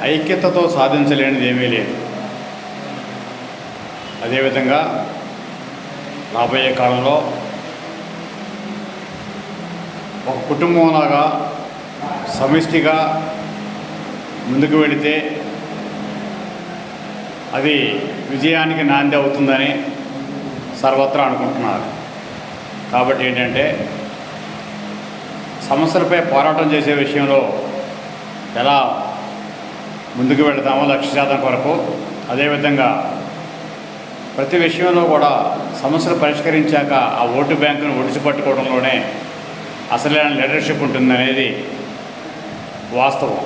ఐక్యతతో సాధించలేనిది ఏమీ లేదు. అదేవిధంగా రాబోయే కాలంలో ఒక కుటుంబంలాగా సమిష్టిగా ముందుకు వెళితే అది విజయానికి నాంది అవుతుందని సర్వత్రా అనుకుంటున్నారు. కాబట్టి ఏంటంటే సమస్యలపై పోరాటం చేసే విషయంలో ఎలా ముందుకు వెళతామో 100% కొరకు, అదేవిధంగా ప్రతి విషయంలో కూడా సమస్యలు పరిష్కరించాక ఆ ఓటు బ్యాంకును ఒడిసిపట్టుకోవడంలోనే అసలైన లీడర్షిప్ ఉంటుందనేది వాస్తవం.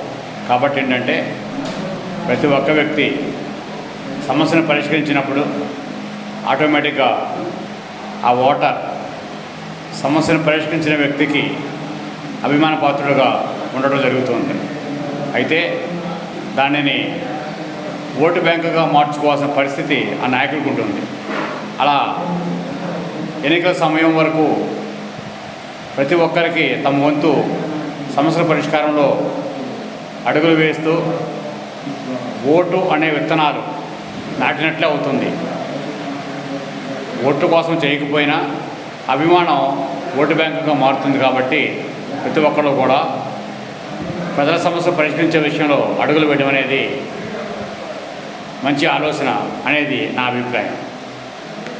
కాబట్టి ఏంటంటే ప్రతి ఒక్క వ్యక్తి సమస్యను పరిష్కరించినప్పుడు ఆటోమేటిక్గా ఆ ఓటర్ సమస్యను పరిష్కరించిన వ్యక్తికి అభిమాన పాత్రుడుగా ఉండడం జరుగుతుంది. అయితే దానిని ఓటు బ్యాంకుగా మార్చుకోవాల్సిన పరిస్థితి ఆ నాయకుడికి ఉంటుంది. అలా ఎన్నికల సమయం వరకు ప్రతి ఒక్కరికి తమ వంతు సమస్యల పరిష్కారంలో అడుగులు వేస్తూ ఓటు అనే విత్తనాలు నాటినట్లే అవుతుంది. ఓటు కోసం చేయకపోయినా అభిమానం ఓటు బ్యాంకుగా మారుతుంది. కాబట్టి ప్రతి ఒక్కరు కూడా ప్రజల సమస్యలు పరిష్కరించే విషయంలో అడుగులు వేయడం అనేది మంచి ఆలోచన అనేది నా అభిప్రాయం.